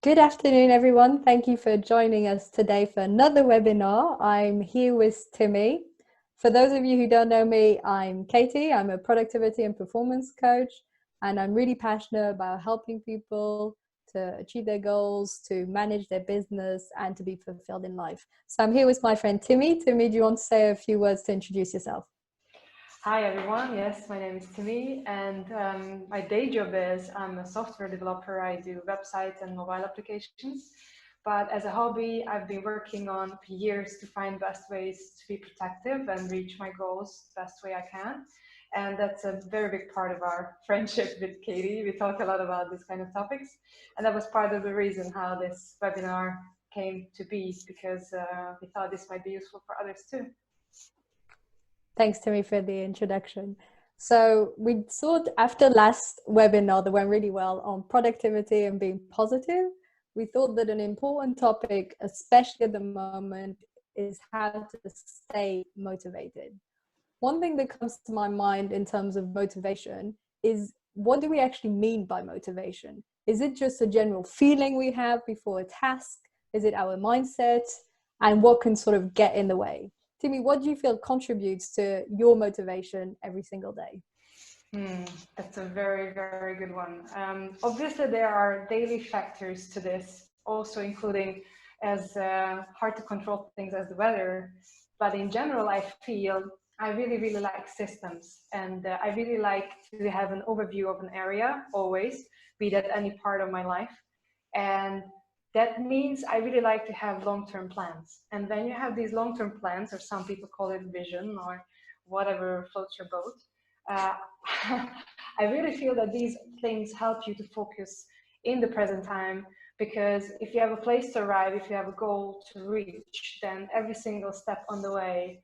Good afternoon, everyone. Thank you for joining us today for another webinar. I'm here with Timi. For those of you who don't know me, I'm Katie. I'm a productivity and performance coach, and I'm really passionate about helping people to achieve their goals, to manage their business, and to be fulfilled in life. So I'm here with my friend Timi. Timi, do you want to say a few words to introduce yourself? Hi everyone, yes, my name is Timi and my day job is I'm a software developer. I do websites and mobile applications, but as a hobby I've been working on for years to find best ways to be productive and reach my goals the best way I can. And that's a very big part of our friendship with Katie. We talk a lot about this kind of topics, and that was part of the reason how this webinar came to be, because we thought this might be useful for others too. Thanks, Timmy, for the introduction. So we thought after last webinar that went really well on productivity and being positive, we thought that an important topic, especially at the moment, is how to stay motivated. One thing that comes to my mind in terms of motivation is, what do we actually mean by motivation? Is it just a general feeling we have before a task? Is it our mindset? And what can sort of get in the way? Timmy, what do you feel contributes to your motivation every single day? That's a very, very good one. Obviously, there are daily factors to this, also including as hard to control things as the weather. But in general, I feel I really, really like systems, and I really like to have an overview of an area always, be that any part of my life. And that means I really like to have long-term plans. And when you have these long-term plans, or some people call it vision, or whatever floats your boat, uh, I really feel that these things help you to focus in the present time, because if you have a place to arrive, if you have a goal to reach, then every single step on the way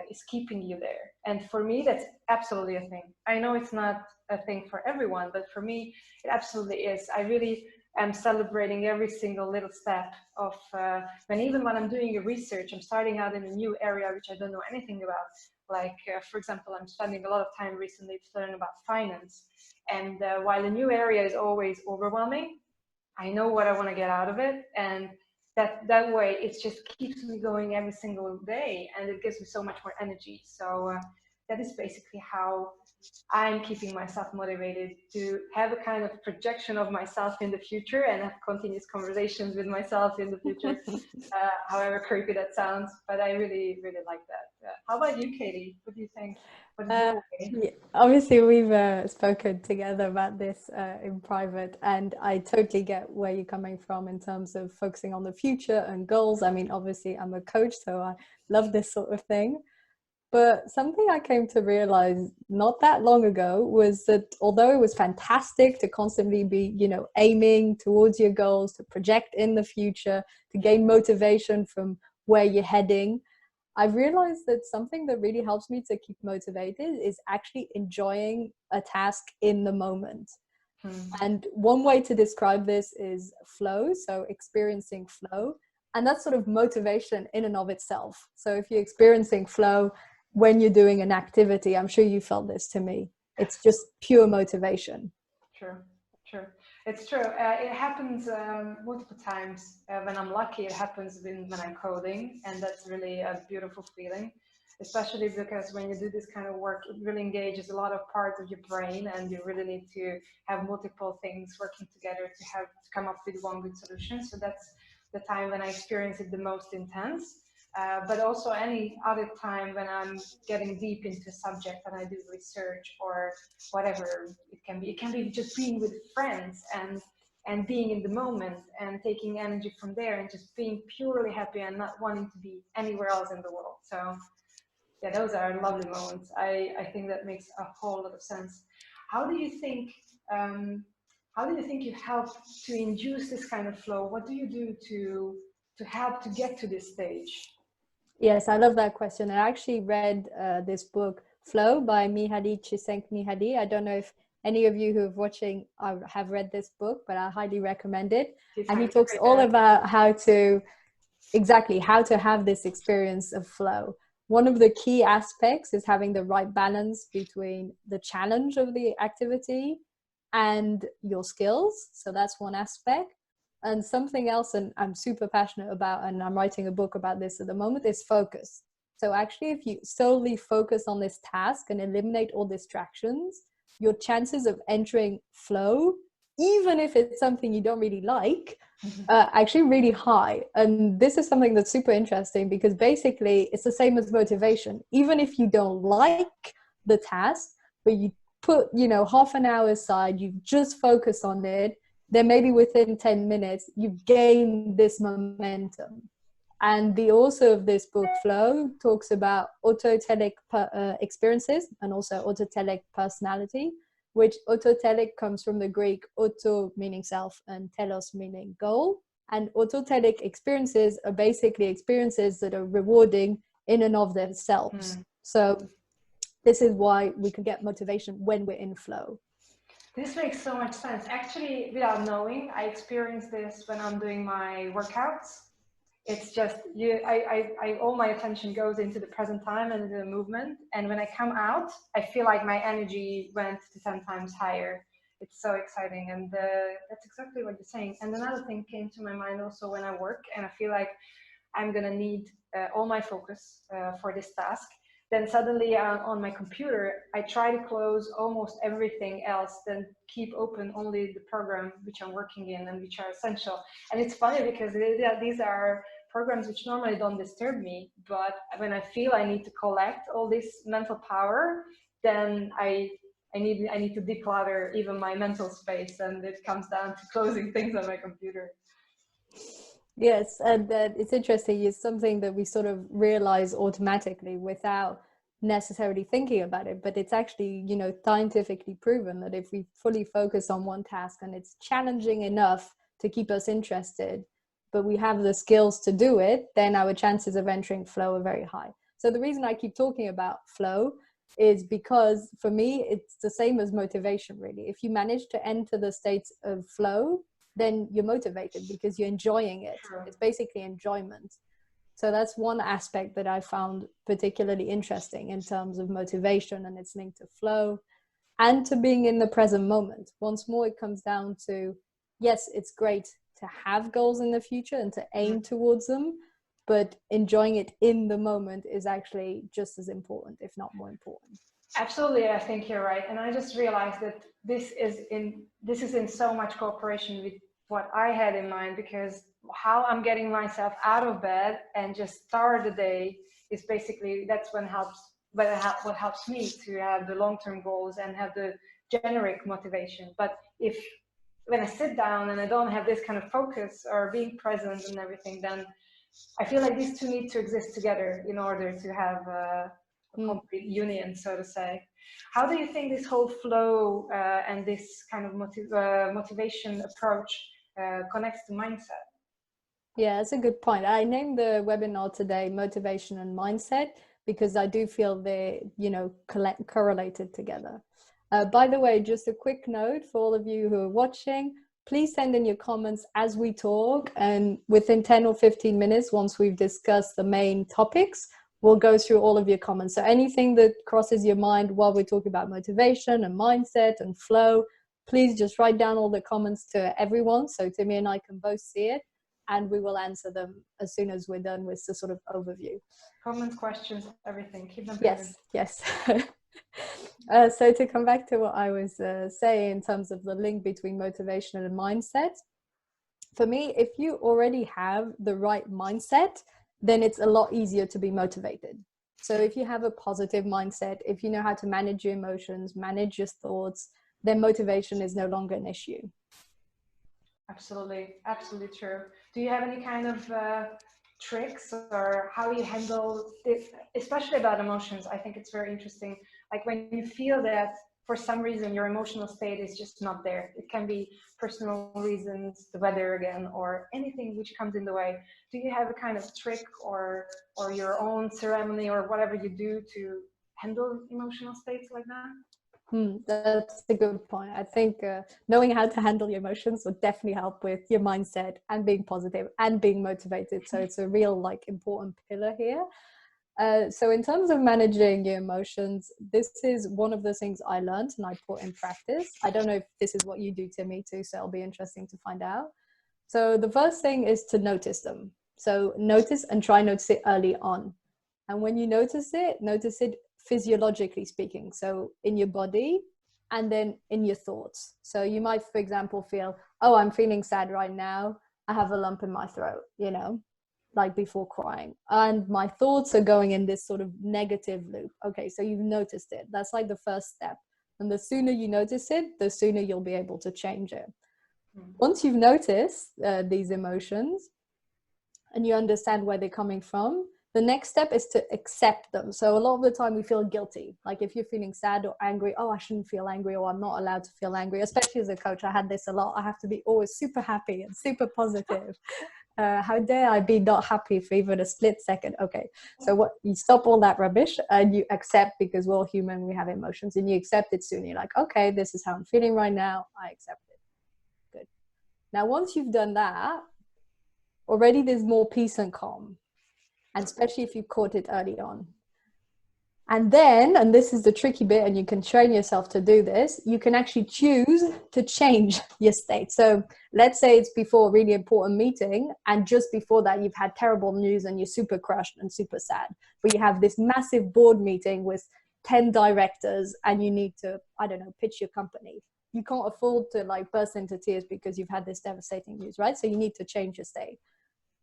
is keeping you there. And for me, that's absolutely a thing. I know it's not a thing for everyone, but for me, it absolutely is. I really am celebrating every single little step of when I'm doing a research, I'm starting out in a new area which I don't know anything about. Like, for example, I'm spending a lot of time recently to learn about finance. And while a new area is always overwhelming, I know what I want to get out of it. And that way, it just keeps me going every single day. And it gives me so much more energy. So that is basically how I'm keeping myself motivated, to have a kind of projection of myself in the future and have continuous conversations with myself in the future, however creepy that sounds. But I really, really like that. How about you, Katie? What do you think? What is your way? Yeah, obviously, we've spoken together about this in private, and I totally get where you're coming from in terms of focusing on the future and goals. I mean, obviously, I'm a coach, so I love this sort of thing. But something I came to realize not that long ago was that although it was fantastic to constantly be, aiming towards your goals, to project in the future, to gain motivation from where you're heading, I've realized that something that really helps me to keep motivated is actually enjoying a task in the moment. Hmm. And one way to describe this is flow, so experiencing flow. And that's sort of motivation in and of itself. So if you're experiencing flow when you're doing an activity, I'm sure you felt this to me. It's just pure motivation. True, true. It's true. It happens multiple times. When I'm lucky, it happens when I'm coding, and that's really a beautiful feeling. Especially because when you do this kind of work, it really engages a lot of parts of your brain, and you really need to have multiple things working together to come up with one good solution. So that's the time when I experience it the most intense. But also any other time when I'm getting deep into a subject and I do research or whatever it can be just being with friends and being in the moment and taking energy from there and just being purely happy and not wanting to be anywhere else in the world. So yeah, those are lovely moments. I think that makes a whole lot of sense. How do you think um, how do you think you help to induce this kind of flow? What do you do to help to get to this stage? Yes, I love that question. I actually read this book, Flow by Mihaly Csikszentmihalyi. I don't know if any of you who are watching have read this book, but I highly recommend it. It And he sounds talks great. all about how to have this experience of flow. One of the key aspects is having the right balance between the challenge of the activity and your skills. So that's one aspect. And something else, and I'm super passionate about, and I'm writing a book about this at the moment, is focus. So actually, if you solely focus on this task and eliminate all distractions, your chances of entering flow, even if it's something you don't really like, actually really high. And this is something that's super interesting, because basically it's the same as motivation. Even if you don't like the task, but you put, half an hour aside, you just focus on it, then maybe within 10 minutes, you've gained this momentum. And the author of this book, Flow, talks about autotelic experiences and also autotelic personality, which autotelic comes from the Greek auto meaning self and telos meaning goal. And autotelic experiences are basically experiences that are rewarding in and of themselves. So this is why we can get motivation when we're in flow. This makes so much sense. Actually, without knowing, I experience this when I'm doing my workouts. It's just all my attention goes into the present time and the movement. And when I come out, I feel like my energy went to 10 times higher. It's so exciting. And that's exactly what you're saying. And another thing came to my mind also when I work, and I feel like I'm going to need all my focus for this task. Then suddenly on my computer, I try to close almost everything else, then keep open only the program which I'm working in and which are essential. And it's funny because these are programs which normally don't disturb me, but when I feel I need to collect all this mental power, then I need to declutter even my mental space, and it comes down to closing things on my computer. Yes, and it's interesting. It's something that we sort of realize automatically without necessarily thinking about it. But it's actually, scientifically proven that if we fully focus on one task and it's challenging enough to keep us interested, but we have the skills to do it, then our chances of entering flow are very high. So the reason I keep talking about flow is because for me, it's the same as motivation, really. If you manage to enter the states of flow, then you're motivated because you're enjoying it. True. It's basically enjoyment. So that's one aspect that I found particularly interesting in terms of motivation, and it's linked to flow and to being in the present moment. Once more, it comes down to, yes, it's great to have goals in the future and to aim towards them, but enjoying it in the moment is actually just as important, if not more important. Absolutely, I think you're right. And I just realized that this is in so much cooperation with what I had in mind, because how I'm getting myself out of bed and just start the day is basically, that's what helps me to have the long-term goals and have the generic motivation. But when I sit down and I don't have this kind of focus or being present and everything, then I feel like these two need to exist together in order to have a complete union, so to say. How do you think this whole flow and this kind of motivation approach connects to mindset? Yeah, that's a good point. I named the webinar today Motivation and Mindset because I do feel they're, correlated together. By the way, just a quick note for all of you who are watching, please send in your comments as we talk, and within 10 or 15 minutes, once we've discussed the main topics, we'll go through all of your comments. So anything that crosses your mind while we're talking about motivation and mindset and flow, please just write down all the comments to everyone so Timi and I can both see it, and we will answer them as soon as we're done with the sort of overview. Comments, questions, everything. Keep them moving. Yes. So to come back to what I was saying in terms of the link between motivation and mindset, for me, if you already have the right mindset, then it's a lot easier to be motivated. So if you have a positive mindset, if you know how to manage your emotions, manage your thoughts, then motivation is no longer an issue. Absolutely, absolutely true. Do you have any kind of tricks or how you handle this, especially about emotions? I think it's very interesting. Like when you feel that for some reason your emotional state is just not there. It can be personal reasons, the weather again, or anything which comes in the way. Do you have a kind of trick or your own ceremony or whatever you do to handle emotional states like that? That's a good point. I think knowing how to handle your emotions will definitely help with your mindset and being positive and being motivated. So it's a real important pillar here. So in terms of managing your emotions, this is one of the things I learned and I put in practice. I don't know if this is what you do, Timi, too, so it'll be interesting to find out. So the first thing is to notice them. So notice and try notice it early on. And when you notice it physiologically speaking. So in your body and then in your thoughts. So you might, for example, feel, oh, I'm feeling sad right now. I have a lump in my throat, you know, like before crying. And my thoughts are going in this sort of negative loop. Okay, so you've noticed it. That's like the first step. And the sooner you notice it, the sooner you'll be able to change it. Once you've noticed these emotions and you understand where they're coming from, the next step is to accept them. So a lot of the time we feel guilty. Like if you're feeling sad or angry, oh, I shouldn't feel angry, or I'm not allowed to feel angry. Especially as a coach, I had this a lot. I have to be always super happy and super positive. How dare I be not happy for even a split second? Okay, so what, you stop all that rubbish and you accept, because we're all human, we have emotions, and you accept it soon. You're like, okay, this is how I'm feeling right now. I accept it. Good. Now, once you've done that, already there's more peace and calm, and especially if you caught it early on. And then, and this is the tricky bit, and you can train yourself to do this, you can actually choose to change your state. So let's say it's before a really important meeting, and just before that you've had terrible news and you're super crushed and super sad, but you have this massive board meeting with 10 directors and you need to, I don't know, pitch your company. You can't afford to like burst into tears because you've had this devastating news, right? So you need to change your state.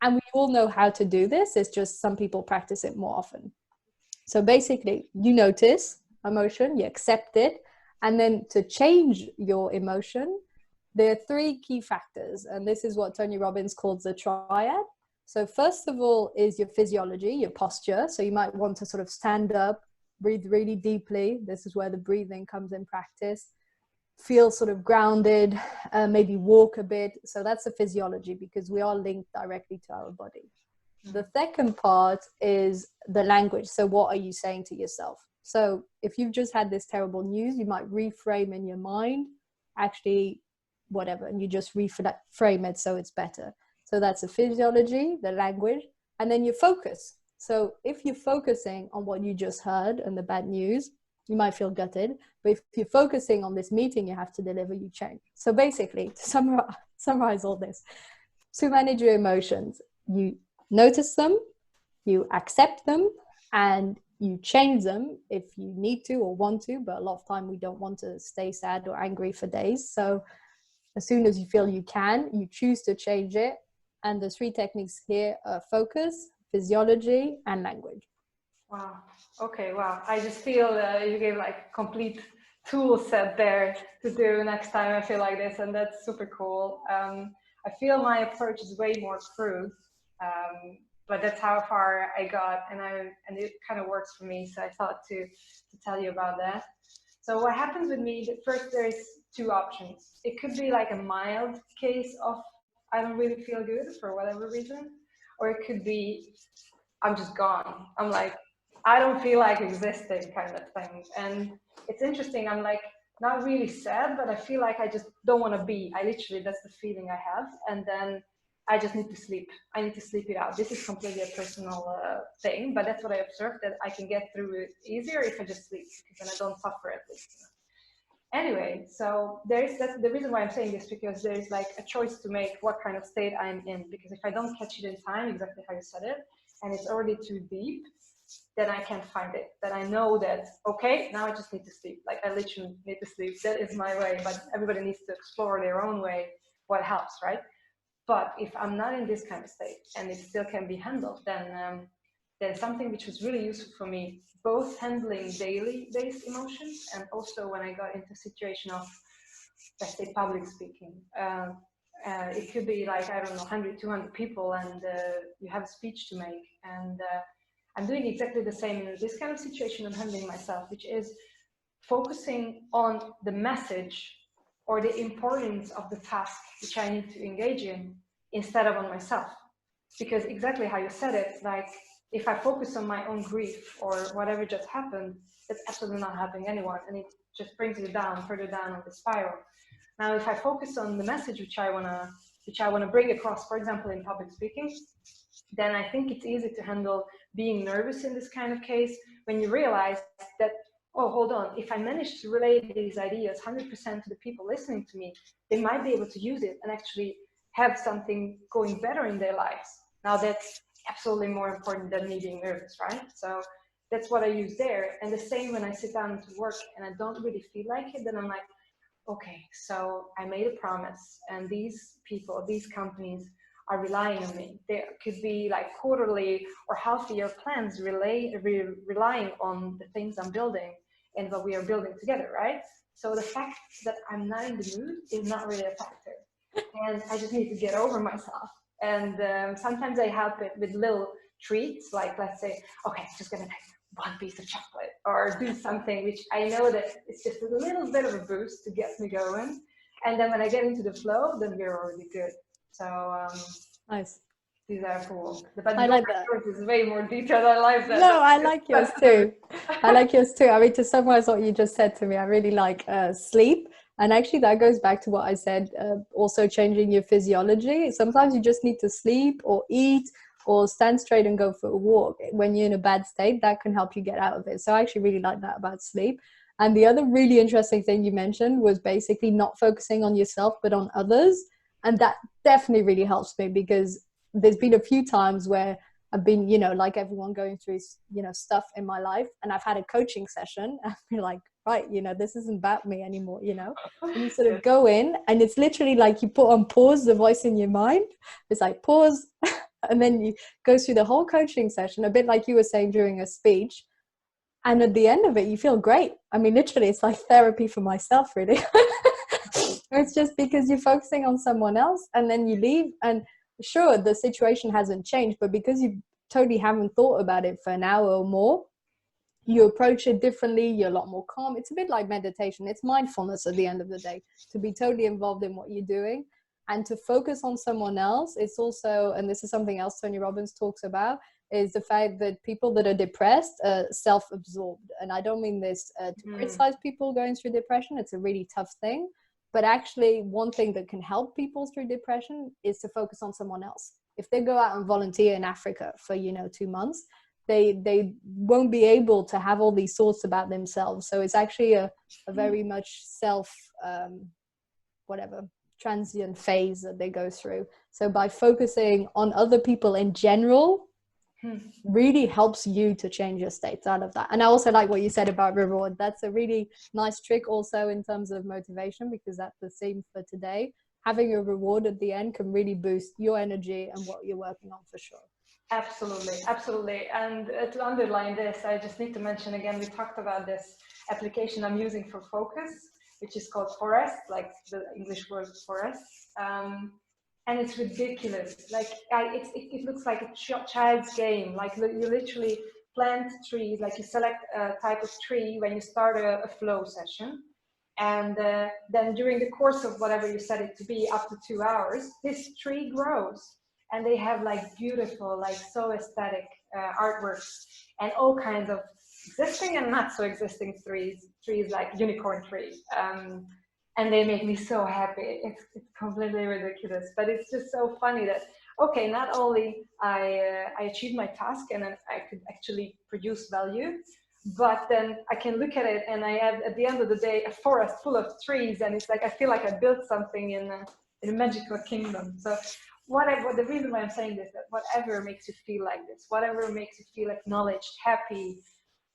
And we all know how to do this. It's just some people practice it more often. So basically, you notice emotion, you accept it, and then to change your emotion, there are three key factors, and this is what Tony Robbins calls the triad. So first of all is your physiology, your posture. So you might want to sort of stand up, breathe really deeply. This is where the breathing comes in practice. Feel sort of grounded, maybe walk a bit. So that's the physiology, because we are linked directly to our body. The second part is the language. So what are you saying to yourself? So if you've just had this terrible news, you might reframe in your mind, actually, whatever, and you just reframe it so it's better. So that's the physiology, the language, and then your focus. So if you're focusing on what you just heard and the bad news, you might feel gutted. But if you're focusing on this meeting you have to deliver, you change. So basically, to summarize all this, to manage your emotions, you notice them, you accept them, and you change them if you need to or want to. But a lot of time we don't want to stay sad or angry for days. So as soon as you feel you can, you choose to change it. And the three techniques here are focus, physiology, and language. Wow. Okay. Wow. I just feel you gave like complete tool set there to do next time I feel like this, and that's super cool. I feel my approach is way more crude, but that's how far I got, and it kind of works for me. So I thought to tell you about that. So what happens with me? First, there's two options. It could be like a mild case of I don't really feel good for whatever reason, or it could be I'm just gone. I'm like, I don't feel like existing kind of thing. And it's interesting. I'm like, not really sad, but I feel like I just don't want to be. I literally, that's the feeling I have. And then I just need to sleep. I need to sleep it out. This is completely a personal thing, but that's what I observed, that I can get through it easier if I just sleep, because then I don't suffer at least. Anyway, so that's the reason why I'm saying this, because there's like a choice to make what kind of state I'm in. Because if I don't catch it in time, exactly how you said it, and it's already too deep, then I can't find it. Then I know that, okay, now I just need to sleep. Like I literally need to sleep. That is my way, but everybody needs to explore their own way, what helps, right? But if I'm not in this kind of state and it still can be handled, then something which was really useful for me, both handling daily based emotions and also when I got into a situation of, let's say, public speaking. It could be like, I don't know, 100, 200 people, and you have a speech to make. And I'm doing exactly the same in this kind of situation I'm handling myself, which is focusing on the message or the importance of the task which I need to engage in instead of on myself. Because exactly how you said it, like if I focus on my own grief or whatever just happened, that's absolutely not helping anyone, and it just brings you down, further down on the spiral. Now, if I focus on the message which I wanna bring across, for example, in public speaking, then I think it's easy to handle being nervous in this kind of case when you realize that, oh, hold on, if I manage to relay these ideas 100% to the people listening to me, they might be able to use it and actually have something going better in their lives. Now that's absolutely more important than me being nervous, right? So that's what I use there. And the same when I sit down to work and I don't really feel like it, then I'm like, okay, so I made a promise, and these people, these companies are relying on me. There could be like quarterly or half-year plans relying on the things I'm building and what we are building together, right? So the fact that I'm not in the mood is not really a factor, and I just need to get over myself. And sometimes I help it with little treats, like let's say, okay, I'm just gonna take one piece of chocolate or do something which I know that it's just a little bit of a boost to get me going. And then when I get into the flow, then we're already good. So Nice. these are cool. But I like that. yours is way more detailed. I like that. No, I like yours too. I like yours too. I mean, to summarize what you just said to me, I really like sleep. And actually, that goes back to what I said, also changing your physiology. Sometimes you just need to sleep or eat or stand straight and go for a walk. When you're in a bad state, that can help you get out of it. So I actually really like that about sleep. And the other really interesting thing you mentioned was basically not focusing on yourself, but on others. And that definitely really helps me, because there's been a few times where I've been, you know, like everyone, going through, you know, stuff in my life, and I've had a coaching session. I've been like, right, you know, this isn't about me anymore, you know. And you sort of go in, and it's literally like you put on pause the voice in your mind. It's like pause, and then you go through the whole coaching session, a bit like you were saying during a speech. And at the end of it, you feel great. I mean, literally, it's like therapy for myself, really. It's just because you're focusing on someone else, and then you leave, and sure, the situation hasn't changed, but because you totally haven't thought about it for an hour or more, you approach it differently. You're a lot more calm. It's a bit like meditation. It's mindfulness at the end of the day, to be totally involved in what you're doing and to focus on someone else. It's also, and this is something else Tony Robbins talks about, is the fact that people that are depressed are self-absorbed. And I don't mean this to criticize people going through depression. It's a really tough thing. But actually, one thing that can help people through depression is to focus on someone else. If they go out and volunteer in Africa for, 2 months, they won't be able to have all these thoughts about themselves. So it's actually a very much transient phase that they go through. So by focusing on other people in general, really helps you to change your states out of that. And I also like what you said about reward. That's a really nice trick also in terms of motivation, because that's the same for today. Having a reward at the end can really boost your energy and what you're working on, for sure. Absolutely, absolutely. And to underline this, I just need to mention again, we talked about this application I'm using for focus, which is called Forest, like the English word forest. And it's ridiculous. Like it looks like a child's game. Like you literally plant trees, like you select a type of tree when you start a flow session. And then during the course of whatever you set it to be, up to 2 hours, this tree grows. And they have like beautiful, like so aesthetic artworks and all kinds of existing and not so existing trees like unicorn trees. And they make me so happy. It's completely ridiculous, but it's just so funny that, okay, not only I achieved my task and then I could actually produce value, but then I can look at it and I have, at the end of the day, a forest full of trees, and it's like I feel like I built something in a magical kingdom. So the reason why I'm saying this, that whatever makes you feel like this, whatever makes you feel acknowledged, happy,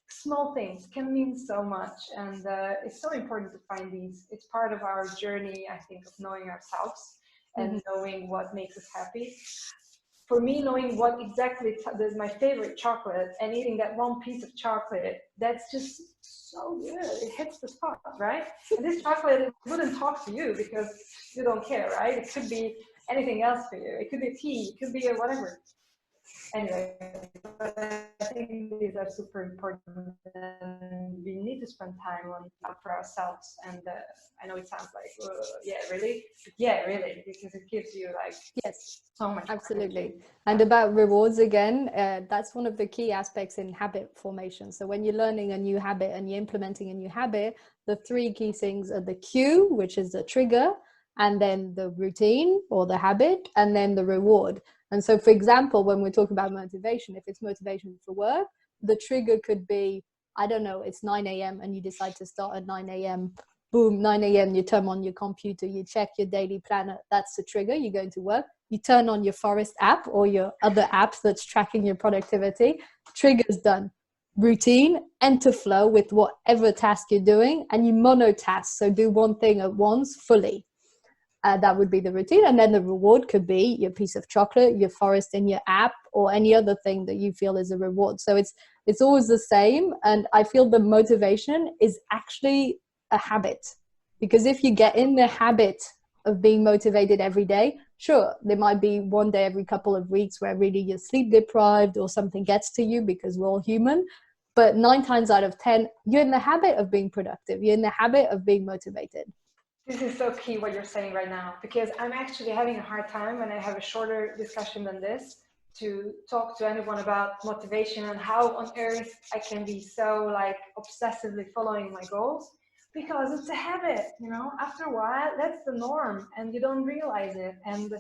small things can mean so much. And it's so important to find these. It's part of our journey, I think, of knowing ourselves and knowing what makes us happy. For me, knowing what exactly is my favorite chocolate and eating that one piece of chocolate, that's just so good. It hits the spot, right? And this chocolate, it wouldn't talk to you because you don't care, right? It could be anything else for you. It could be tea, it could be whatever. Anyway, but I think these are super important, and we need to spend time on for ourselves. And I know it sounds like, yeah, really, but yeah, really, because it gives you like so much. Absolutely. And about rewards again, that's one of the key aspects in habit formation. So when you're learning a new habit and you're implementing a new habit, the 3 key things are the cue, which is the trigger, and then the routine or the habit, and then the reward. And so, for example, when we talk about motivation, if it's motivation for work, the trigger could be, I don't know, it's 9 a.m. and you decide to start at 9 a.m. boom, 9 a.m., you turn on your computer, you check your daily planner. That's the trigger. You're going to work. You turn on your Forest app or your other apps that's tracking your productivity. Trigger's done. Routine, enter flow with whatever task you're doing, and you monotask. So do one thing at once fully. That would be the routine. And then the reward could be your piece of chocolate, your Forest in your app, or any other thing that you feel is a reward. So it's always the same. And I feel the motivation is actually a habit, because if you get in the habit of being motivated every day, sure, there might be one day every couple of weeks where really you're sleep deprived or something gets to you, because we're all human. But 9 times out of 10, you're in the habit of being productive. You're in the habit of being motivated. This is so key what you're saying right now, because I'm actually having a hard time when I have a shorter discussion than this to talk to anyone about motivation and how on earth I can be so like obsessively following my goals, because it's a habit, you know, after a while, that's the norm and you don't realize it. And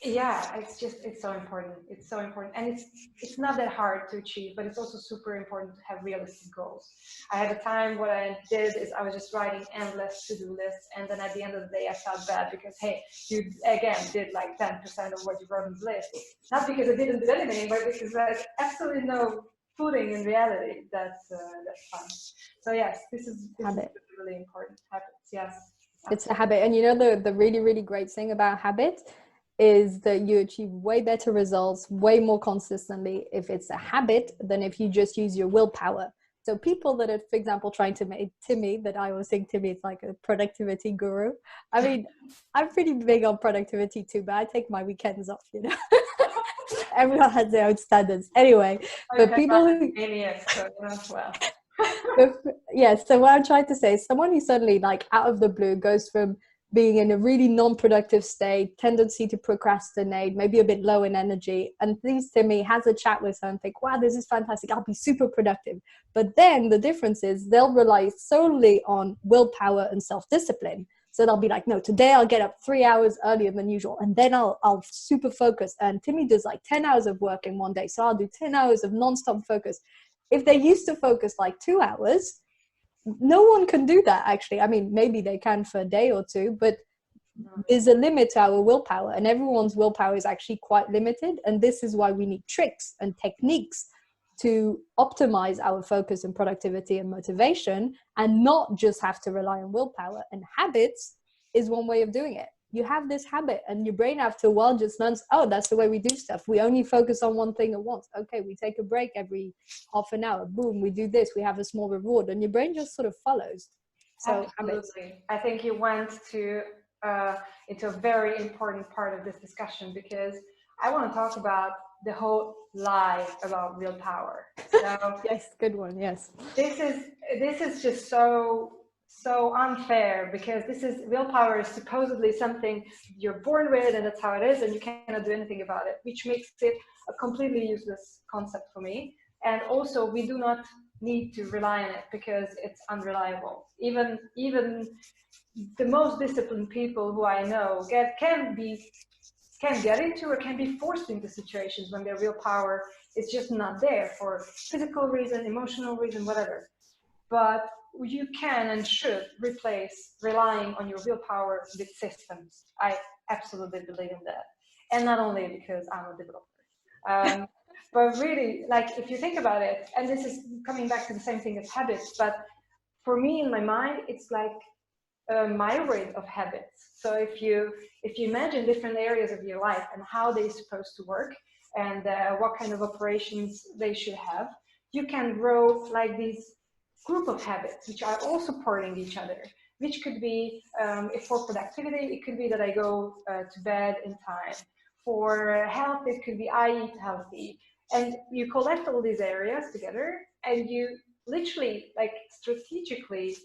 yeah, it's so important. It's so important. And it's not that hard to achieve, but it's also super important to have realistic goals. I had a time what I did is I was just writing endless to-do lists, and then at the end of the day I felt bad because, hey, you again did like 10% of what you wrote on the list. Not because I didn't do anything, but because there's absolutely no footing in reality. That's fun. So yes, this is really important. Habits, yes. It's a habit. And you know, the really, really great thing about habit is that you achieve way better results, way more consistently if it's a habit than if you just use your willpower. So people that are, for example, trying to make Timi, that I always think Timi is like a productivity guru. I mean, I'm pretty big on productivity too, but I take my weekends off, you know. Everyone has their own standards. Anyway, but people who... Yes, so what I'm trying to say is someone who suddenly, like out of the blue, goes from being in a really non-productive state, tendency to procrastinate, maybe a bit low in energy, and please Timi has a chat with her and think, wow, this is fantastic, I'll be super productive. But then the difference is they'll rely solely on willpower and self-discipline. So they'll be like, no, today I'll get up 3 hours earlier than usual, and then I'll super focus. And Timi does like 10 hours of work in one day, so I'll do 10 hours of non-stop focus. If they used to focus like 2 hours, no one can do that, actually. I mean, maybe they can for a day or two, but there's a limit to our willpower, and everyone's willpower is actually quite limited. And this is why we need tricks and techniques to optimize our focus and productivity and motivation, and not just have to rely on willpower. And habits is one way of doing it. You have this habit and your brain after a while just learns, oh, that's the way we do stuff. We only focus on one thing at once. Okay, we take a break every half an hour. Boom, we do this. We have a small reward, and your brain just sort of follows. So absolutely. I think you went to into a very important part of this discussion, because I want to talk about the whole lie about willpower. So yes, good one. Yes. This is just so unfair, because willpower is supposedly something you're born with and that's how it is and you cannot do anything about it, which makes it a completely useless concept for me. And also we do not need to rely on it because it's unreliable. Even the most disciplined people who I know can get into or can be forced into situations when their willpower is just not there for physical reason, emotional reason, whatever. But you can and should replace relying on your willpower with systems. I absolutely believe in that. And not only because I'm a developer. But really, like if you think about it, and this is coming back to the same thing as habits, but for me in my mind, it's like a myriad of habits. So if you imagine different areas of your life and how they're supposed to work and what kind of operations they should have, you can grow like these group of habits which are all supporting each other, which could be if for productivity, it could be that I go to bed in time. For health, it could be I eat healthy. And you collect all these areas together and you literally like strategically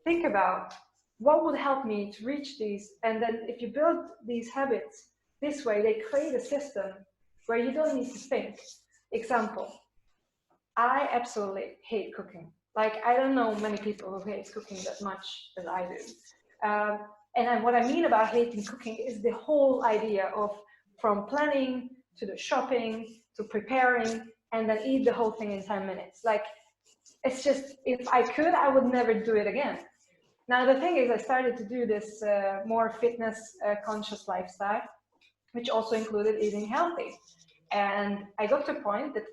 think about what would help me to reach these. And then if you build these habits this way, they create a system where you don't need to think. Example, I absolutely hate cooking. Like, I don't know many people who hate cooking that much as I do. And what I mean about hating cooking is the whole idea of from planning to the shopping to preparing and then eat the whole thing in 10 minutes. Like, it's just, if I could, I would never do it again. Now, the thing is, I started to do this more fitness conscious lifestyle, which also included eating healthy. And I got to a point that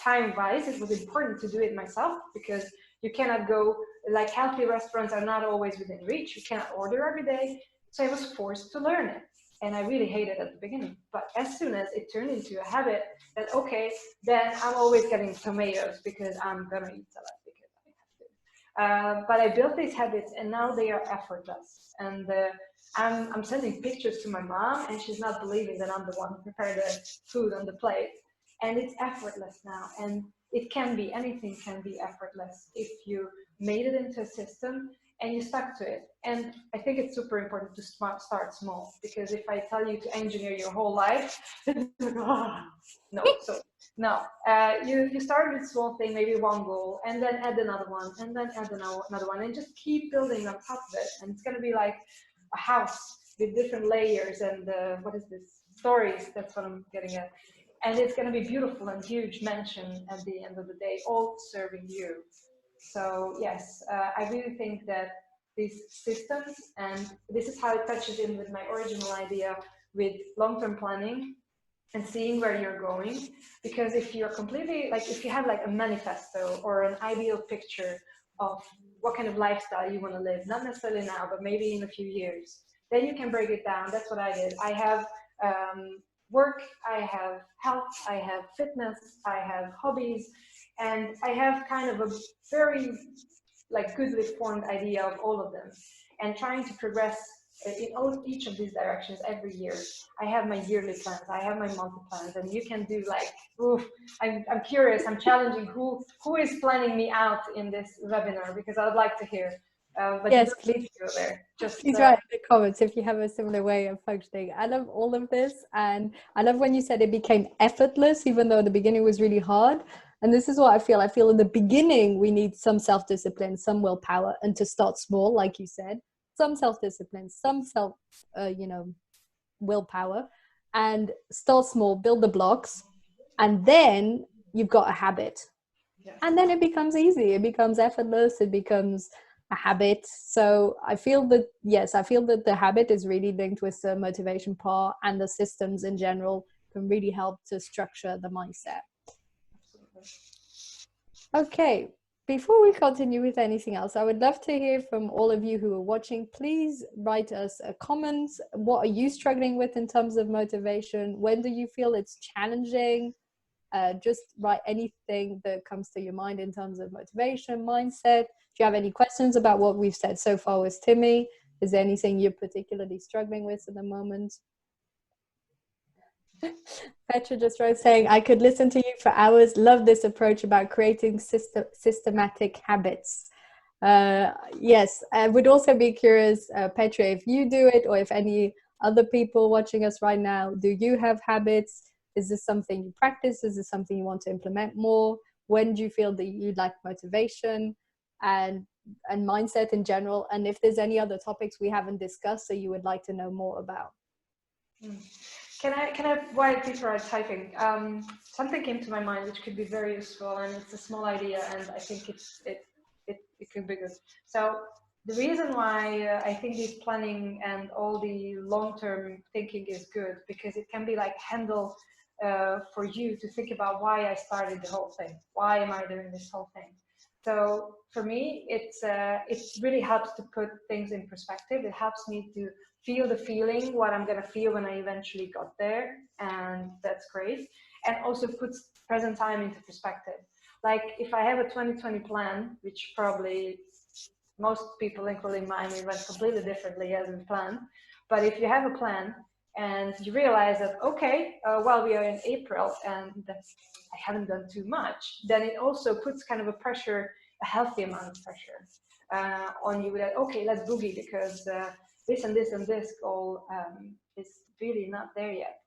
time-wise, it was important to do it myself, because you cannot go, like, healthy restaurants are not always within reach. You cannot order every day. So I was forced to learn it. And I really hated it at the beginning. But as soon as it turned into a habit that, okay, then I'm always getting tomatoes because I'm going to eat salad because I have to. But I built these habits, and now they are effortless. And I'm sending pictures to my mom, and she's not believing that I'm the one who prepared the food on the plate. And it's effortless now. And it can be, anything can be effortless if you made it into a system and you stuck to it. And I think it's super important to start small, because if I tell you to engineer your whole life, no. So no, you start with small thing, maybe one goal, and then add another one, and then add another one, and just keep building on top of it. And it's going to be like a house with different layers and what is this? Stories. That's what I'm getting at. And it's going to be beautiful and huge mansion at the end of the day, all serving you. So yes, I really think that these systems, and this is how it touches in with my original idea with long-term planning and seeing where you're going. Because if you're completely, like, if you have like a manifesto or an ideal picture of what kind of lifestyle you want to live, not necessarily now, but maybe in a few years, then you can break it down. That's what I did. I have work, I have health, I have fitness, I have hobbies, and I have kind of a very like goodly formed idea of all of them, and trying to progress in each of these directions every year. I have my yearly plans, I have my monthly plans, and you can do like, oof, I'm curious, I'm challenging who is planning me out in this webinar, because I would like to hear. But Yes, please. go there. Just Please write in the comments if you have a similar way of functioning. I love all of this, and I love when you said it became effortless, even though the beginning was really hard. And this is what I feel. I feel in the beginning we need some self-discipline, some willpower, and to start small, like you said, some self-discipline, some willpower, and start small, build the blocks, and then you've got a habit. Yes. And then it becomes easy, it becomes effortless, it becomes a habit. So I feel that, yes, I feel that the habit is really linked with the motivation part, and the systems in general can really help to structure the mindset. Okay, before we continue with anything else, I would love to hear from all of you who are watching. Please write us a comment. What are you struggling with in terms of motivation? When do you feel it's challenging? Just write anything that comes to your mind in terms of motivation, mindset. If you have any questions about what we've said so far with Timi, is there anything you're particularly struggling with at the moment? Petra just wrote saying, I could listen to you for hours. Love this approach about creating systematic habits. Yes, I would also be curious, Petra, if you do it, or if any other people watching us right now, do you have habits? Is this something you practice? Is this something you want to implement more? When do you feel that you lack motivation and mindset in general? And if there's any other topics we haven't discussed that you would like to know more about. Can I, while people are typing, something came to my mind which could be very useful, and it's a small idea, and I think it could be good. So the reason why I think this planning and all the long-term thinking is good, because it can be like handle for you to think about why I started the whole thing. Why am I doing this whole thing? So for me, it really helps to put things in perspective. It helps me to feel the feeling, what I'm gonna feel when I eventually got there, and that's great. And also puts present time into perspective. Like if I have a 2020 plan, which probably most people, including mine, we went completely differently as we planned. But if you have a plan and you realize that, okay, well, we are in April and I haven't done too much, then it also puts kind of a pressure, a healthy amount of pressure on you that, okay, let's boogie, because this and this and this goal is really not there yet.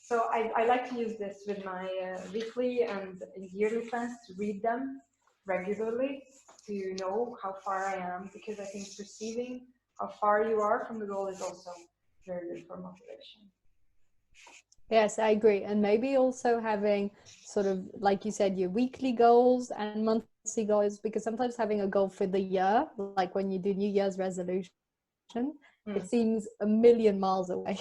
So I like to use this with my weekly and yearly plans, to read them regularly, to know how far I am, because I think perceiving how far you are from the goal is also very good for motivation. Yes, I agree. And maybe also having sort of, like you said, your weekly goals and monthly goals, because sometimes having a goal for the year, like when you do New Year's resolution, it seems a Mm. million miles away.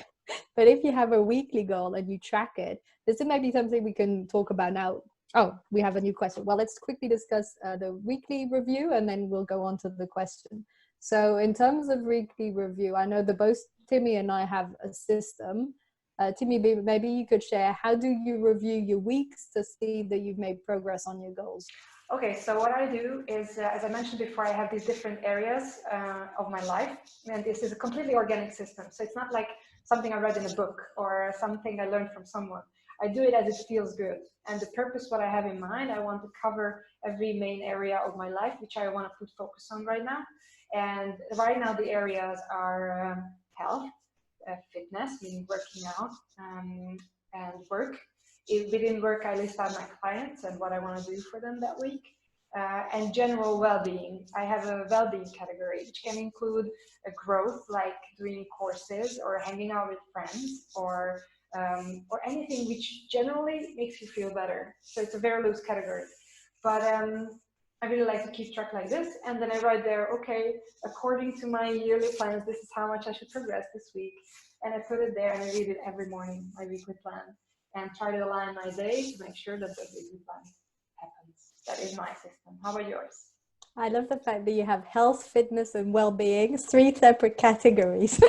But if you have a weekly goal and you track it, this is maybe something we can talk about now. Oh, we have a new question. Well, let's quickly discuss the weekly review and then we'll go on to the question. So, in terms of weekly review, I know that both Timmy and I have a system. Timmy, maybe you could share, how do you review your weeks to see that you've made progress on your goals? Okay, so what I do is, as I mentioned before, I have these different areas of my life, and this is a completely organic system. So it's not like something I read in a book or something I learned from someone. I do it as it feels good. And the purpose, what I have in mind, I want to cover every main area of my life, which I want to put focus on right now. And right now, the areas are health, fitness, meaning working out, and work. Within work, I list out my clients and what I want to do for them that week. And general well-being. I have a well-being category, which can include a growth, like doing courses or hanging out with friends, or anything which generally makes you feel better. So it's a very loose category. But I really like to keep track like this, and then I write there, okay, according to my yearly plans, this is how much I should progress this week, and I put it there and I read it every morning, my weekly plan, and try to align my day to make sure that the weekly plan happens. That is my system. How about yours? I love the fact that you have health, fitness, and well-being, three separate categories.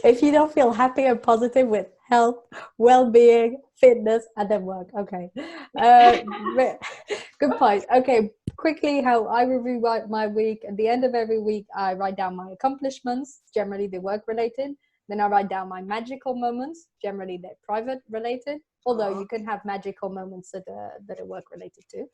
If you don't feel happy and positive with health, well-being, fitness, and then work, okay. Uh, Good point. Okay, quickly, how I review my week. At the end of every week, I write down my accomplishments, generally they're work-related. Then I write down my magical moments, generally they're private-related. Although you can have magical moments that are work-related too.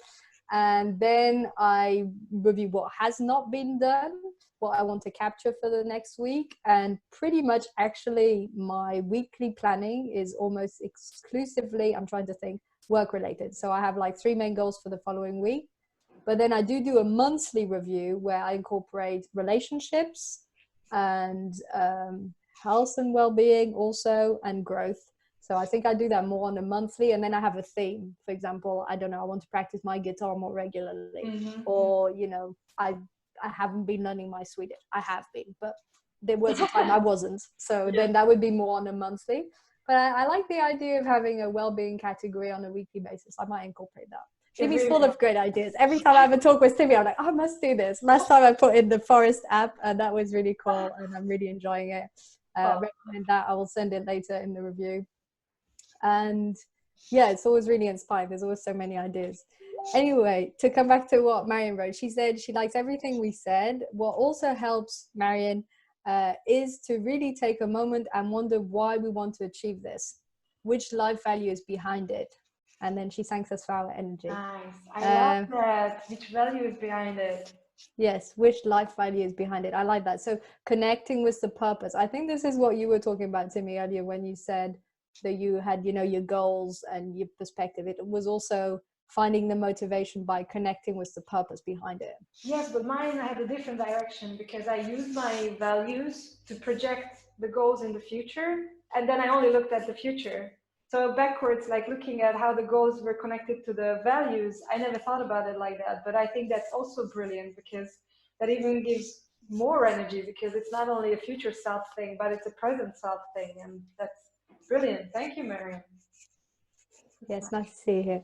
And then I review what has not been done, what I want to capture for the next week. And pretty much actually my weekly planning is almost exclusively, I'm trying to think, work related. So I have like three main goals for the following week. But then I do a monthly review where I incorporate relationships and health and well-being also, and growth. So I think I do that more on a monthly, and then I have a theme. For example, I don't know, I want to practice my guitar more regularly, Mm-hmm. or I haven't been learning my Swedish. I have been, but there was a time I wasn't. So Yeah. then that would be more on a monthly. But I like the idea of having a well-being category on a weekly basis. I might incorporate that. It Timmy's really full of helps. great ideas. Every time I have a talk with Timmy, I'm like, oh, I must do this. Last time I put in the Forest app, and that was really cool, and I'm really enjoying it. Oh, Recommend that. I will send it later in the review. And yeah, it's always really inspiring. There's always so many ideas. Anyway, to come back to what Marion wrote, she said she likes everything we said. What also helps Marion is to really take a moment and wonder why we want to achieve this, which life value is behind it. And then she thanks us for our energy. nice. I love Uh, that. Which value is behind it? yes, which life value is behind it. I like that. So connecting with the purpose. I think this is what you were talking about to me earlier when you said that you had, your goals and your perspective. It was also finding the motivation by connecting with the purpose behind it. Yes, but mine had a different direction because I used my values to project the goals in the future, and then I only looked at the future. So backwards, like looking at how the goals were connected to the values, I never thought about it like that. But I think that's also brilliant because that even gives more energy because it's not only a future self thing, but it's a present self thing, and that's brilliant. Thank you, Mariam. Yes, nice to see you here.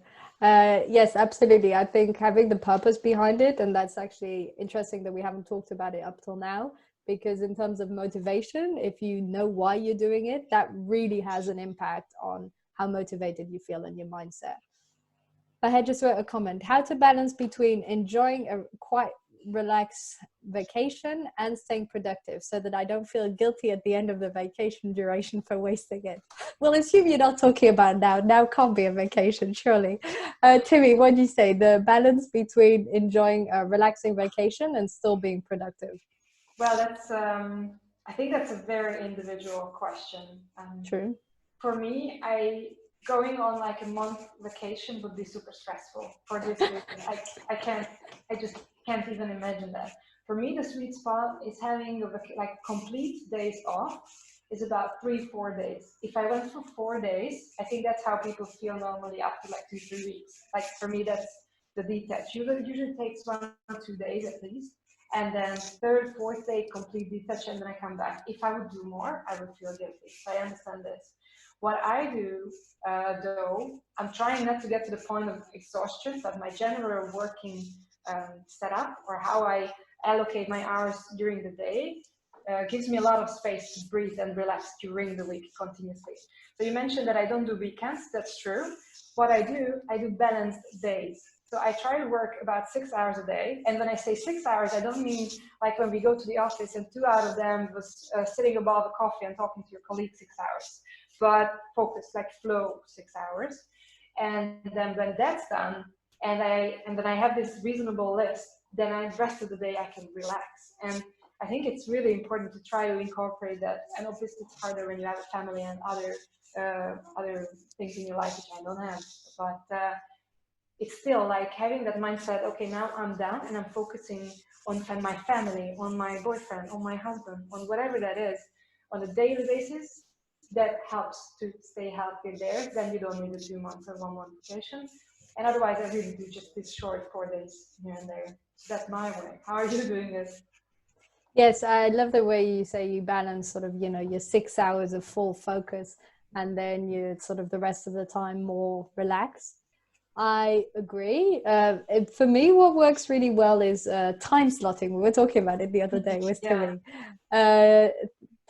Yes, absolutely. I think having the purpose behind it, and that's actually interesting that we haven't talked about it up till now, because in terms of motivation, if you know why you're doing it, that really has an impact on how motivated you feel in your mindset. I had just wrote a comment, how to balance between enjoying a quite relaxed vacation and staying productive so that I don't feel guilty at the end of the vacation duration for wasting it. Well, assume you're not talking about now. Now can't be a vacation, surely. Timmy, what do you say? The balance between enjoying a relaxing vacation and still being productive? Well, that's I think that's a very individual question. True. For me, I going on like a month vacation would be super stressful for this reason. I can't, I just can't even imagine that. For me, the sweet spot is having like complete days off, is about 3-4 days. If I went for 4 days, I think that's how people feel normally after like 2-3 weeks. Like for me, that's the detach. Usually takes 1 or 2 days at least. And then third, fourth day, complete detach, and then I come back. If I would do more, I would feel guilty. So I understand this. What I do, though, I'm trying not to get to the point of exhaustion, but my general working setup, or how I allocate my hours during the day, gives me a lot of space to breathe and relax during the week continuously. So you mentioned that I don't do weekends. That's true. What I do balanced days. So I try to work about 6 hours a day. And when I say 6 hours, I don't mean like when we go to the office and 2 out of them was sitting above a coffee and talking to your colleague 6 hours, but focus, like flow 6 hours. And then when that's done, and then I have this reasonable list, then the rest of the day I can relax. And I think it's really important to try to incorporate that. And obviously it's harder when you have a family and other things in your life which I don't have. But it's still like having that mindset, okay, now I'm done and I'm focusing on my family, on my boyfriend, on my husband, on whatever that is, on a daily basis. That helps to stay healthy there. Then you don't need the 2 months or 1 month vacation. And otherwise, I really do just this short 4 days here and there. So that's my way. How are you doing this? Yes, I love the way you say you balance sort of, you know, your 6 hours of full focus and then you sort of the rest of the time more relaxed. I agree. For me, what works really well is time slotting. We were talking about it the other day with Timi.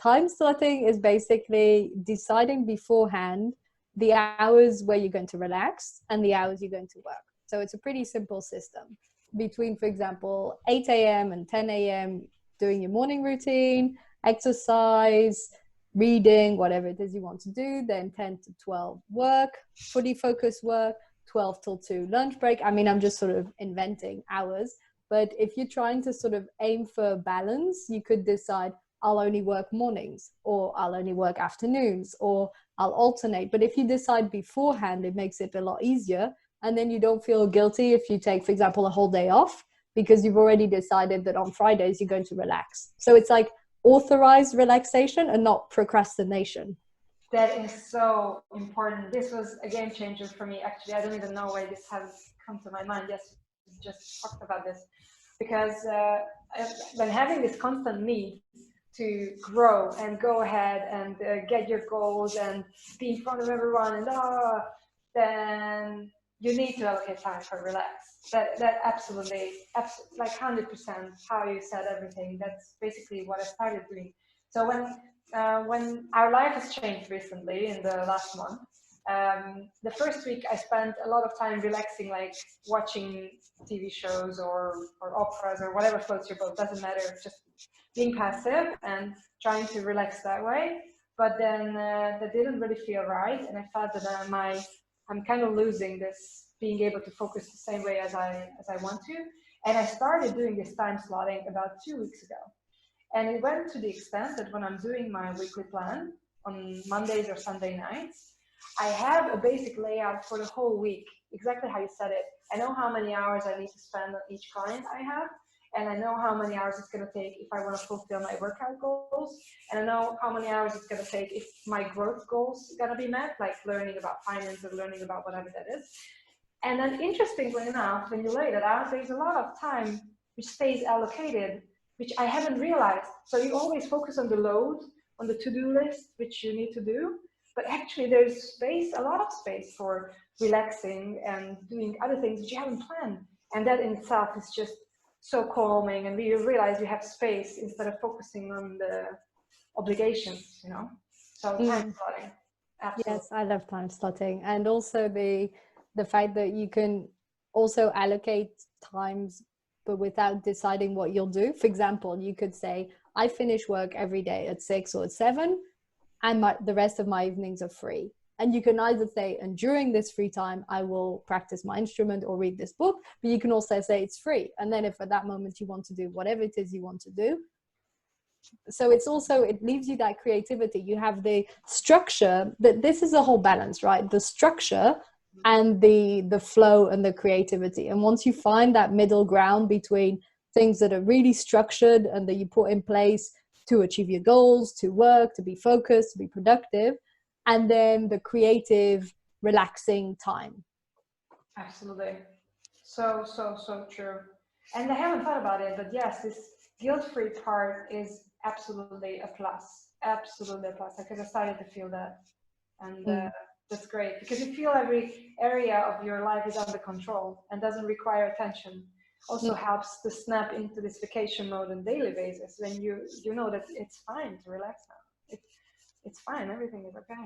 Time slotting is basically deciding beforehand the hours where you're going to relax and the hours you're going to work. So it's a pretty simple system. Between, for example, 8 a.m. and 10 a.m., doing your morning routine, exercise, reading, whatever it is you want to do, then 10 to 12 work, fully focused work, 12 till 2 lunch break. I mean, I'm just sort of inventing hours, but if you're trying to sort of aim for balance, you could decide I'll only work mornings, or I'll only work afternoons, or I'll alternate. But if you decide beforehand, it makes it a lot easier. And then you don't feel guilty if you take, for example, a whole day off, because you've already decided that on Fridays you're going to relax. So it's like authorized relaxation and not procrastination. That is so important. This was a game changer for me. Actually, I don't even know why this has come to my mind. Yes, we just talked about this. Because when having this constant need to grow and go ahead and get your goals and be in front of everyone and then you need to allocate time for relax. That absolutely, like 100% how you said everything. That's basically what I started doing. So when our life has changed recently in the last month, the first week I spent a lot of time relaxing, like watching TV shows or operas or whatever floats your boat, doesn't matter, just being passive and trying to relax that way. But then that didn't really feel right, and I felt that I'm kind of losing this being able to focus the same way as I want to. And I started doing this time slotting about 2 weeks ago. And it went to the extent that when I'm doing my weekly plan on Mondays or Sunday nights, I have a basic layout for the whole week, exactly how you said it. I know how many hours I need to spend on each client I have, and I know how many hours it's going to take if I want to fulfill my workout goals, and I know how many hours it's going to take if my growth goals are going to be met, like learning about finance or learning about whatever that is. And then interestingly enough, when you lay that out, there's a lot of time which stays allocated, which I haven't realized. So you always focus on the load, on the to-do list, which you need to do, but actually there's space, a lot of space for relaxing and doing other things which you haven't planned. And that in itself is just so calming, and you realize you have space instead of focusing on the obligations, you know? So time slotting, absolutely. Yes, I love time slotting. And also the fact that you can also allocate times but without deciding what you'll do. For example, you could say, I finish work every day at 6 or at 7, and the rest of my evenings are free. And you can either say, and during this free time, I will practice my instrument or read this book, but you can also say it's free. And then if at that moment you want to do whatever it is you want to do. So it's also, it leaves you that creativity. You have the structure, that this is a whole balance, right? The structure and the flow and the creativity. And once you find that middle ground between things that are really structured and that you put in place to achieve your goals, to work, to be focused, to be productive, and then the creative, relaxing time. Absolutely. So true. And I haven't thought about it, but yes, this guilt-free part is absolutely a plus. Absolutely a plus. Because I started to feel that. And that's great, because you feel every area of your life is under control and doesn't require attention. Also helps to snap into this vacation mode on daily basis when you know that it's fine to relax now. It's fine. Everything is okay.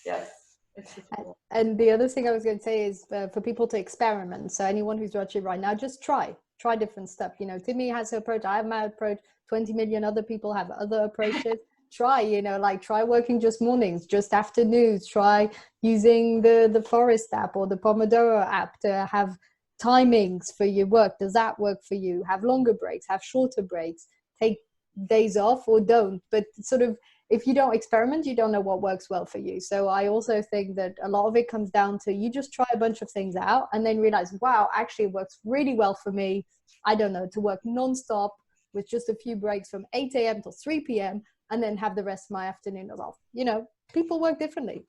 Yes. It's cool. And the other thing I was going to say is for people to experiment. So anyone who's watching right now, just try different stuff. You know, Timi has her approach. I have my approach. 20 million other people have other approaches. Try, you know, like try working just mornings, just afternoons. Try using the Forest app or the Pomodoro app to have timings for your work. Does that work for you? Have longer breaks, have shorter breaks, take days off or don't. But sort of, if you don't experiment, you don't know what works well for you. So I also think that a lot of it comes down to you just try a bunch of things out and then realize, wow, actually it works really well for me. I don't know, to work nonstop with just a few breaks from 8 a.m. till 3 p.m. and then have the rest of my afternoon off. You know, people work differently.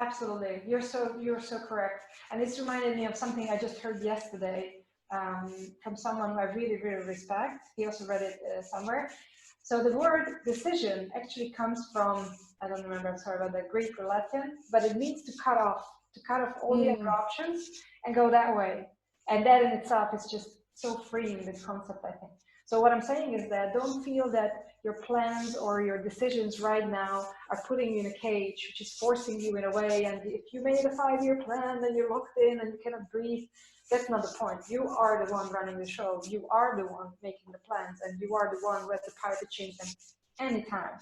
Absolutely. You're so correct. And this reminded me of something I just heard yesterday from someone who I really, really respect. He also read it somewhere. So the word decision actually comes from, I don't remember, I'm sorry about the Greek or Latin, but it means to cut off all the other options and go that way. And that in itself is just so freeing, this concept, I think. So what I'm saying is that don't feel that your plans or your decisions right now are putting you in a cage, which is forcing you in a way. And if you made a 5-year plan, then you're locked in and you cannot breathe. That's not the point. You are the one running the show. You are the one making the plans, and you are the one who has the power to change them anytime.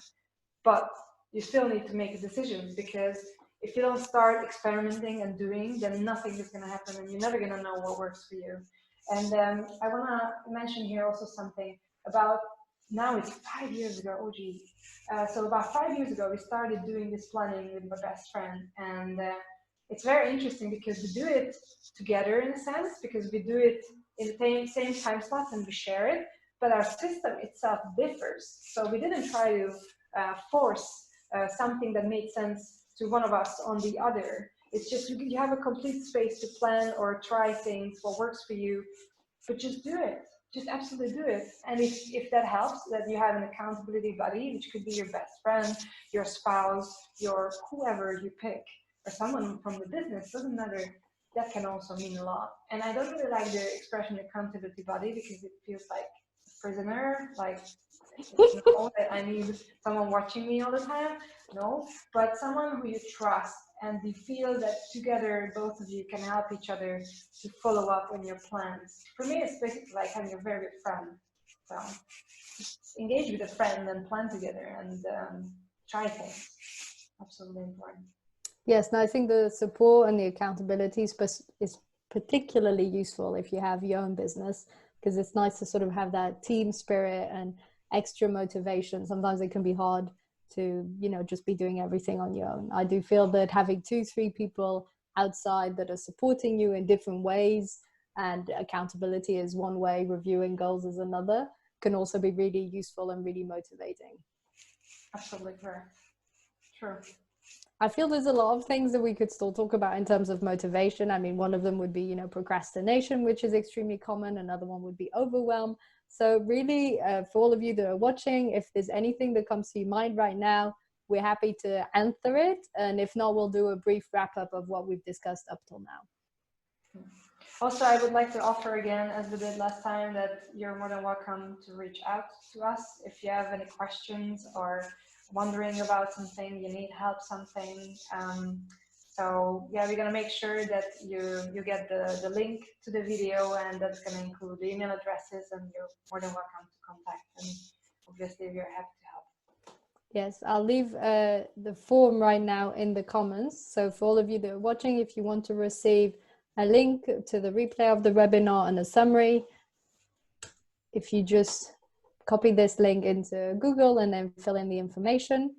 But you still need to make a decision, because if you don't start experimenting and doing, then nothing is going to happen, and you're never going to know what works for you. And I want to mention here also something about, now it's 5 years ago, oh geez. So about 5 years ago, we started doing this planning with my best friend. And it's very interesting because we do it together in a sense, because we do it in the same time slots and we share it, but our system itself differs. So we didn't try to force something that made sense to one of us on the other. It's just you have a complete space to plan or try things, what works for you, but just do it. Just absolutely do it. And if that helps, that you have an accountability buddy, which could be your best friend, your spouse, your whoever you pick, or someone from the business, doesn't matter, that can also mean a lot. And I don't really like the expression accountability buddy, because it feels like a prisoner, like, you know, that I need someone watching me all the time. No, but someone who you trust and you feel that together both of you can help each other to follow up on your plans. For me, it's basically like having a very good friend. So engage with a friend and plan together and try things. Absolutely important. Yes, and I think the support and the accountability is particularly useful if you have your own business, because it's nice to sort of have that team spirit and extra motivation. Sometimes it can be hard to, you know, just be doing everything on your own. I do feel that having 2-3 people outside that are supporting you in different ways, and accountability is one way, reviewing goals is another, can also be really useful and really motivating. Absolutely correct. True. I feel there's a lot of things that we could still talk about in terms of motivation. I mean, one of them would be, you know, procrastination, which is extremely common. Another one would be overwhelm. So really, for all of you that are watching, if there's anything that comes to your mind right now, we're happy to answer it. And if not, we'll do a brief wrap up of what we've discussed up till now. Also, I would like to offer again, as we did last time, that you're more than welcome to reach out to us if you have any questions or wondering about something, you need help something. So yeah, we're gonna make sure that you get the link to the video, and that's gonna include the email addresses, and you're more than welcome to contact. And obviously, we're happy to help. Yes, I'll leave the form right now in the comments. So for all of you that are watching, if you want to receive a link to the replay of the webinar and a summary, if you just copy this link into Google and then fill in the information,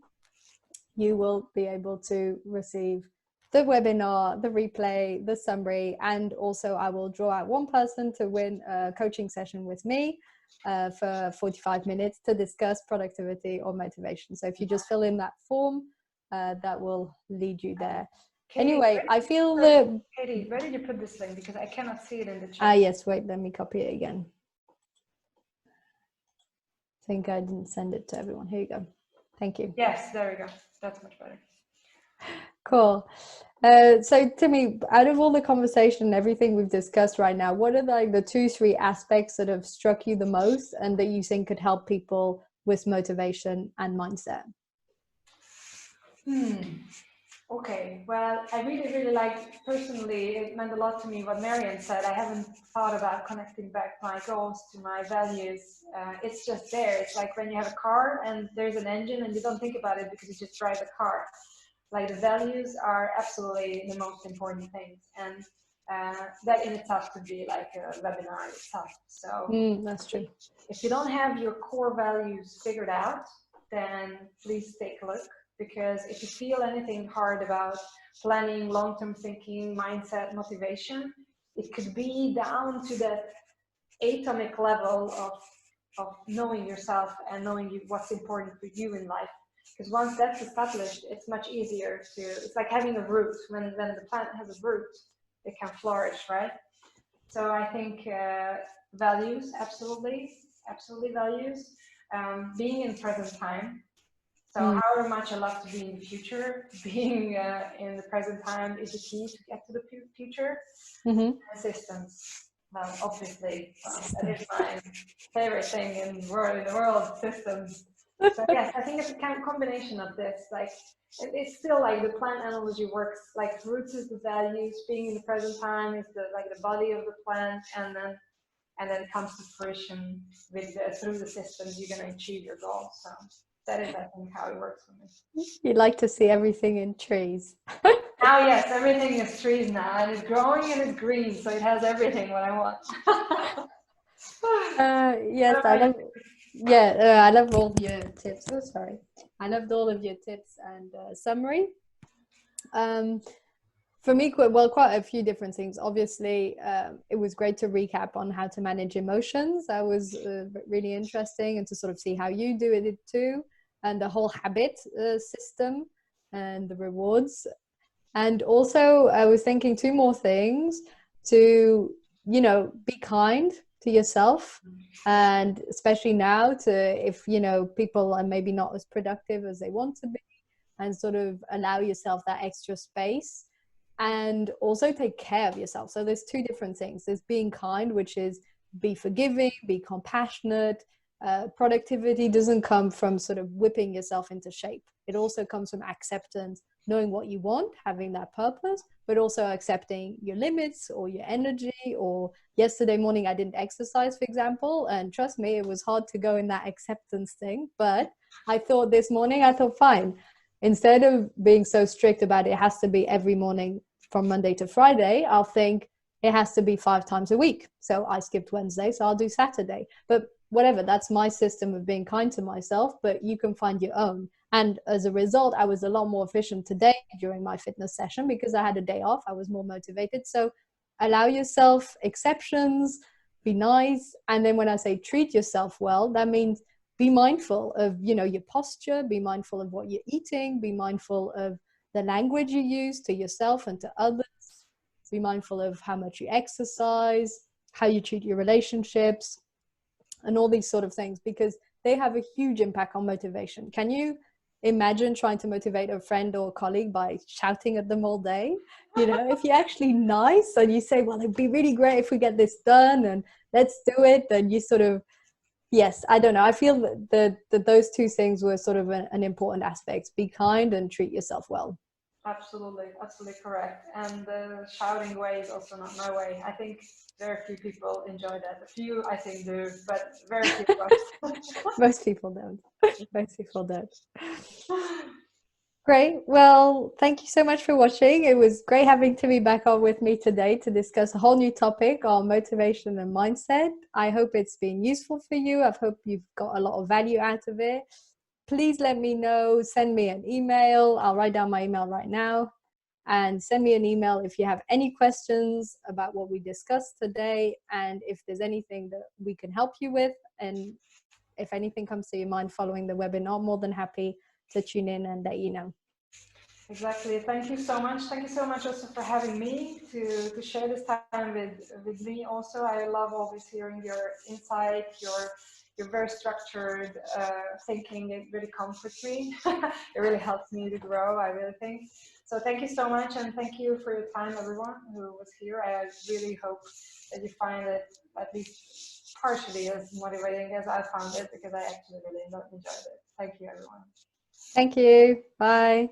you will be able to receive the webinar, the replay, the summary, and also I will draw out one person to win a coaching session with me. for 45 minutes to discuss productivity or motivation. So if you just fill in that form, that will lead you there. Katie, Anyway, I feel that... Katie, where did you put this link? Because I cannot see it in the chat. Yes, wait, let me copy it again. I think I didn't send it to everyone. Here you go. Thank you. Yes, there we go. That's much better. Cool. So Timi, out of all the conversation and everything we've discussed right now, what are like the 2-3 aspects that have struck you the most and that you think could help people with motivation and mindset? Okay, well, I really liked, personally, it meant a lot to me what Marian said. I haven't thought about connecting back my goals to my values. It's just there. It's like when you have a car and there's an engine and you don't think about it because you just drive the car. Like the values are absolutely the most important things. And that in itself could be like a webinar itself. So that's true. If you don't have your core values figured out, then please take a look. Because if you feel anything hard about planning, long-term thinking, mindset, motivation, it could be down to that atomic level of knowing yourself and knowing what's important for you in life. Because once that's established, it's much easier to, it's like having a root. When the plant has a root, it can flourish, right? So I think values, absolutely values. Being in present time. So however much I love to be in the future, being in the present time is the key to get to the future. Systems. Well, obviously, that is my favorite thing in the world, systems. So yes, I think it's a kind of combination of this. Like, it's still like the plant analogy works. Like, roots is the values, being in the present time is the body of the plant, and then it comes to fruition with through the systems you're going to achieve your goals. So that is, I think, how it works for me. You'd like to see everything in trees. Now, yes, everything is trees now, and it's growing and it's green, so it has everything what I want. Yes, I love. Yeah, I love all your tips. Oh, sorry, I loved all of your tips and summary. For me, quite a few different things. Obviously, it was great to recap on how to manage emotions. That was really interesting, and to sort of see how you do it too, and the whole habit system and the rewards. And also, I was thinking 2 more things to, be kind to yourself. And especially now if, people are maybe not as productive as they want to be, and sort of allow yourself that extra space and also take care of yourself. So there's 2 different things. There's being kind, which is be forgiving, be compassionate. Productivity doesn't come from sort of whipping yourself into shape. It also comes from acceptance, knowing what you want, having that purpose, but also accepting your limits or your energy. Or yesterday morning, I didn't exercise, for example, and trust me, it was hard to go in that acceptance thing. But I thought this morning, fine, instead of being so strict about it has to be every morning from Monday to Friday, I'll think it has to be 5 times a week. So I skipped Wednesday, so I'll do Saturday. But whatever, that's my system of being kind to myself, but you can find your own. And as a result, I was a lot more efficient today during my fitness session because I had a day off. I was more motivated. So allow yourself exceptions, be nice. And then when I say treat yourself well, that means be mindful of, your posture, be mindful of what you're eating, be mindful of the language you use to yourself and to others, be mindful of how much you exercise, how you treat your relationships, and all these sort of things, because they have a huge impact on motivation. Can you imagine trying to motivate a friend or colleague by shouting at them all day? If you're actually nice and you say, well, it'd be really great if we get this done and let's do it, then you sort of, yes, I don't know. I feel that those 2 things were sort of an important aspect. Be kind and treat yourself well. Absolutely correct. And the shouting way is also not my way. I think very few people enjoy that. A few, I think, do, but very few don't. Most people don't. Most people don't. Great. Well, thank you so much for watching. It was great having Timi back on with me today to discuss a whole new topic on motivation and mindset. I hope it's been useful for you. I hope you've got a lot of value out of it. Please let me know. Send me an email. I'll write down my email right now. and send me an email if you have any questions about what we discussed today, and if there's anything that we can help you with, and if anything comes to your mind following the webinar, I'm more than happy to tune in and let you know. Exactly. Thank you so much. Thank you so much also for having me to share this time with me also. I love always hearing your insight, your very structured thinking. It really comforts me. It really helps me to grow, I really think. So thank you so much, and thank you for your time, everyone who was here. I really hope that you find it at least partially as motivating as I found it, because I actually really enjoyed it. Thank you, everyone. Thank you. Bye.